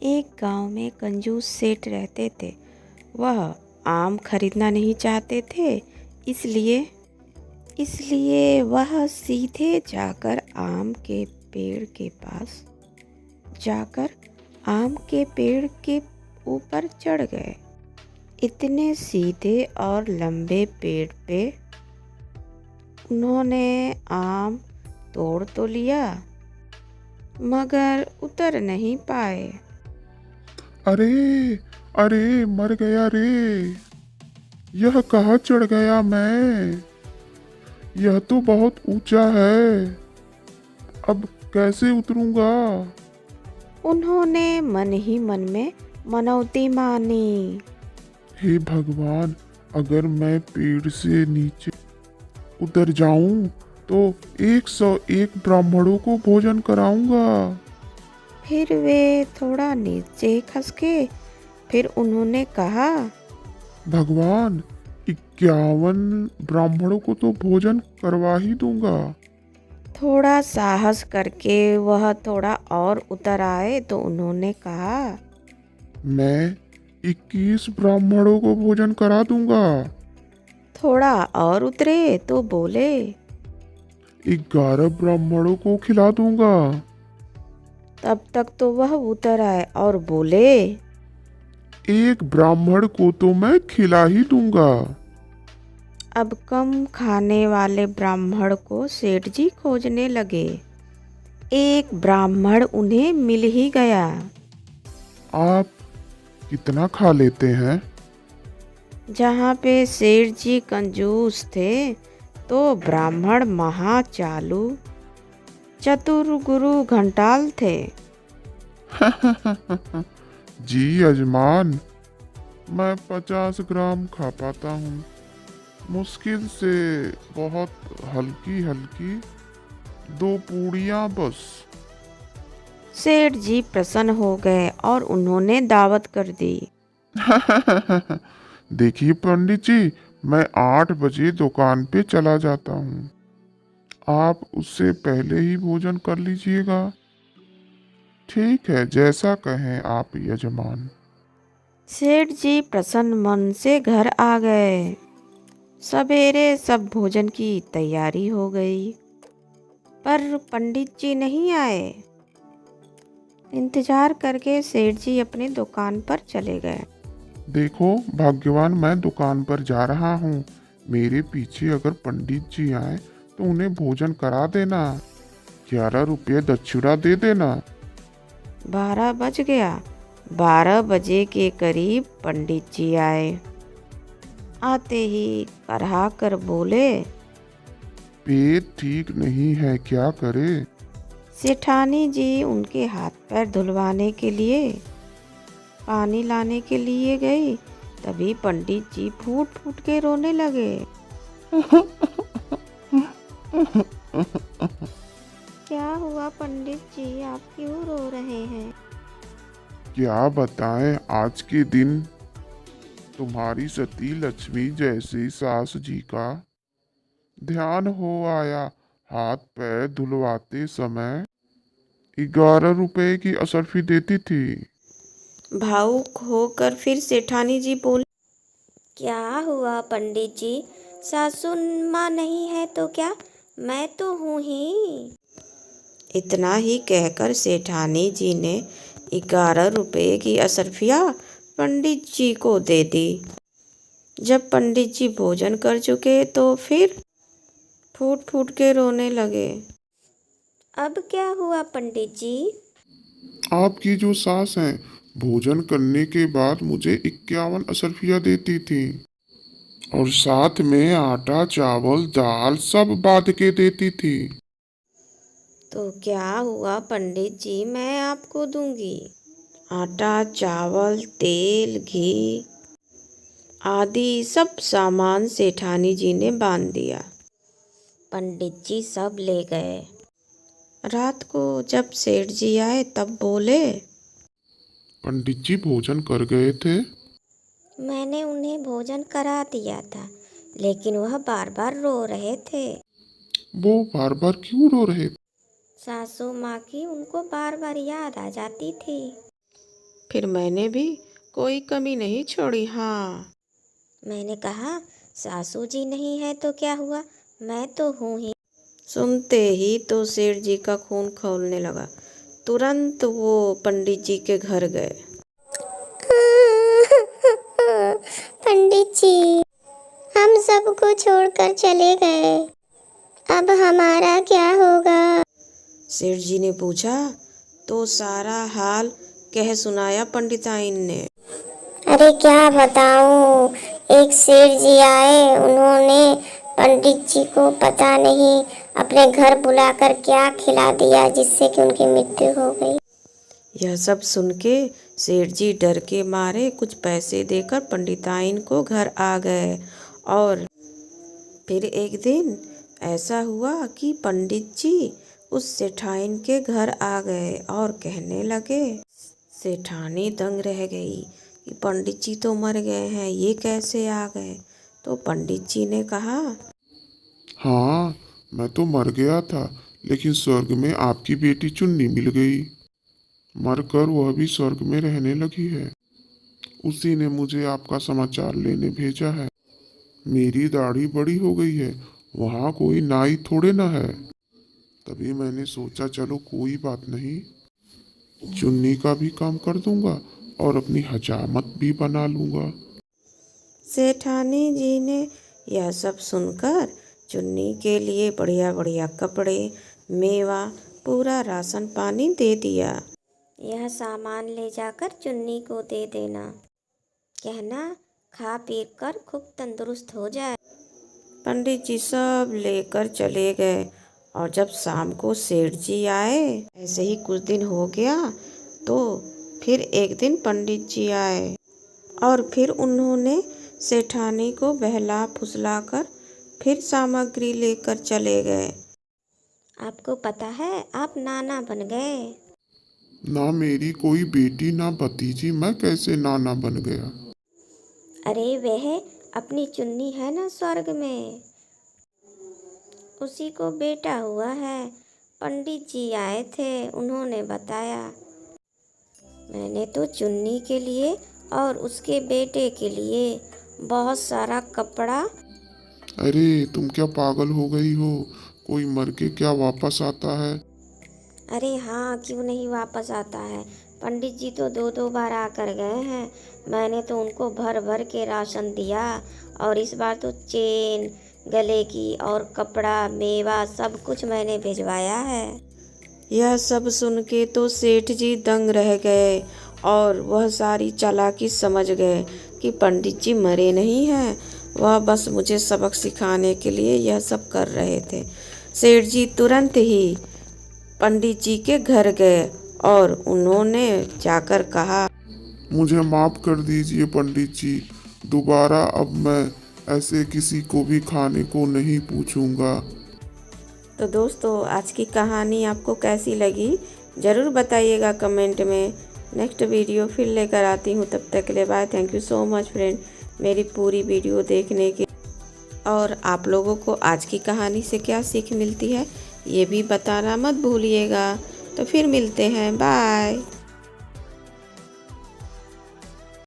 एक गांव में कंजूस सेठ रहते थे। वह आम खरीदना नहीं चाहते थे। इसलिए इसलिए वह सीधे जाकर आम के पेड़ के ऊपर चढ़ गए। इतने सीधे और लंबे पेड़ पे उन्होंने आम तोड़ तो लिया, मगर उतर नहीं पाए। अरे अरे, मर गया रे। यह कहाँ चढ़ गया मैं। यह तो बहुत ऊंचा है। अब कैसे उतरूंगा। उन्होंने मन ही मन में मनौती मानी। हे भगवान, अगर मैं पेड़ से नीचे उतर जाऊं तो 101 ब्राह्मणों को भोजन कराऊंगा। फिर वे थोड़ा नीचे खसके। फिर उन्होंने कहा, भगवान, 51 ब्राह्मणों को तो भोजन करवा ही दूंगा। थोड़ा साहस करके वह थोड़ा और उतर आए तो उन्होंने कहा, मैं 21 ब्राह्मणों को भोजन करा दूंगा। थोड़ा और उतरे तो बोले, 11 ब्राह्मणों को खिला दूंगा। तब तक तो वह उतर आए और बोले, एक ब्राह्मण को तो मैं खिला ही दूंगा। अब कम खाने वाले ब्राह्मण को सेठ जी खोजने लगे। एक ब्राह्मण उन्हें मिल ही गया। आप कितना खा लेते हैं। जहाँ पे सेठ जी कंजूस थे तो ब्राह्मण महा चालू चतुर गुरु घंटाल थे। जी यजमान, मैं 50 ग्राम खा पाता हूँ। मुश्किल से, बहुत हल्की हल्की 2 पूड़ियाँ बस। सेठ जी प्रसन्न हो गए और उन्होंने दावत कर दी। देखिए पंडित जी, मैं 8 बजे दुकान पे चला जाता हूँ। आप उससे पहले ही भोजन कर लीजिएगा। ठीक है, जैसा कहें आप यजमान। सेठ जी प्रसन्न मन से घर आ गए। सवेरे सब भोजन की तैयारी हो गई, पर पंडित जी नहीं आए। इंतजार करके सेठ जी अपनी दुकान पर चले गए। देखो भाग्यवान, मैं दुकान पर जा रहा हूँ। मेरे पीछे अगर पंडित जी आए तो उन्हें भोजन करा देना। 11 रुपये दक्षिणा दे देना। 12 बज गया। 12 बजे के करीब पंडित जी आए। आते ही कराह कर बोले, पेट ठीक नहीं है, क्या करे। सेठानी जी उनके हाथ पैर धुलवाने के लिए पानी लाने के लिए गई। तभी पंडित जी फूट फूट के रोने लगे। क्या हुआ पंडित जी, आप क्यों रो रहे हैं? क्या बताएं, आज के दिन तुम्हारी सती लक्ष्मी जैसी सास जी का ध्यान हो आया। हाथ पैर धुलवाते समय 11 रुपए की असरफी देती थी। भावुक होकर फिर सेठानी जी बोले, क्या हुआ पंडित जी? सासू माँ नहीं है तो क्या, मैं तो हूँ ही। इतना ही कहकर सेठानी जी ने 11 रुपए की असरफिया पंडित जी को दे दी। जब पंडित जी भोजन कर चुके तो फिर फूट फूट के रोने लगे। अब क्या हुआ पंडित जी? आपकी जो सास हैं, भोजन करने के बाद मुझे 51 असरफिया देती थी और साथ में आटा चावल दाल सब बांध के देती थी। तो क्या हुआ पंडित जी, मैं आपको दूंगी। आटा चावल तेल घी आदि सब सामान सेठानी जी ने बांध दिया। पंडित जी सब ले गए। रात को जब सेठ जी आए तब बोले, पंडित जी भोजन कर गए थे। मैंने उन्हें भोजन करा दिया था, लेकिन वह बार बार रो रहे थे। वो बार बार क्यों रो रहे थे। सासू माँ की उनको बार बार याद आ जाती थी। फिर मैंने भी कोई कमी नहीं छोड़ी। हाँ, मैंने कहा, सासू जी नहीं है तो क्या हुआ, मैं तो हूँ ही। सुनते ही तो सेठ जी का खून खौलने लगा। तुरंत वो पंडित जी के घर गए। पंडित जी, हम सबको छोड़कर चले गए, अब हमारा क्या होगा? सेठ जी ने पूछा तो सारा हाल कह सुनाया पंडिताइन ने। अरे क्या बताऊं, एक सेठ जी आए, उन्होंने पंडित जी को पता नहीं अपने घर बुलाकर क्या खिला दिया जिससे कि उनकी मृत्यु हो गई। यह सब सुन के सेठ जी डर के मारे कुछ पैसे देकर पंडिताइन को घर आ गए। और फिर एक दिन ऐसा हुआ कि पंडित जी उस सेठाइन के घर आ गए और कहने लगे। सेठानी दंग रह गई कि पंडित जी तो मर गए हैं, ये कैसे आ गए। तो पंडित जी ने कहा, हाँ, मैं तो मर गया था, लेकिन स्वर्ग में आपकी बेटी चुन्नी मिल गई। मरकर वह भी स्वर्ग में रहने लगी है। उसी ने मुझे आपका समाचार लेने भेजा है। मेरी दाढ़ी बड़ी हो गई है, वहाँ कोई नाई थोड़े ना है। तभी मैंने सोचा चलो कोई बात नहीं, चुन्नी का भी काम कर दूंगा और अपनी हजामत भी बना लूंगा। सेठानी जी ने यह सब सुनकर चुन्नी के लिए बढ़िया बढ़िया कपड़े, मेवा, पूरा राशन पानी दे दिया। यह सामान ले जाकर चुन्नी को दे देना, कहना खा पी कर खूब तंदुरुस्त हो जाए। पंडित जी सब लेकर चले गए। और जब शाम को सेठ जी आए, ऐसे ही कुछ दिन हो गया तो फिर एक दिन पंडित जी आए और फिर उन्होंने सेठानी को बहला फुसला कर फिर सामग्री लेकर चले गए। आपको पता है, आप नाना बन गए। ना मेरी कोई बेटी ना भतीजी, मैं कैसे नाना बन गया? अरे वह अपनी चुन्नी है ना स्वर्ग में, उसी को बेटा हुआ है। पंडित जी आए थे, उन्होंने बताया। मैंने तो चुन्नी के लिए और उसके बेटे के लिए बहुत सारा कपड़ा। अरे तुम क्या पागल हो गई हो? कोई मर के क्या वापस आता है? अरे हाँ, क्यों नहीं वापस आता है। पंडित जी तो दो दो बार आकर गए हैं। मैंने तो उनको भर भर के राशन दिया और इस बार तो चेन, गले की और कपड़ा, मेवा सब कुछ मैंने भिजवाया है। यह सब सुन के तो सेठ जी दंग रह गए और वह सारी चालाकी समझ गए कि पंडित जी मरे नहीं हैं, वह बस मुझे सबक सिखाने के लिए यह सब कर रहे थे। सेठ जी तुरंत ही पंडित जी के घर गए और उन्होंने जाकर कहा, मुझे माफ कर दीजिए पंडित जी, दोबारा अब मैं ऐसे किसी को भी खाने को नहीं पूछूंगा। तो दोस्तों, आज की कहानी आपको कैसी लगी ज़रूर बताइएगा कमेंट में। नेक्स्ट वीडियो फिर लेकर आती हूँ, तब तक के लिए bye. Thank you so much friend मेरी पूरी वीडियो देखने की। और आप लोगों को आज की कहानी से क्या सीख मिलती है ये भी बताना मत भूलिएगा। तो फिर मिलते हैं, बाय।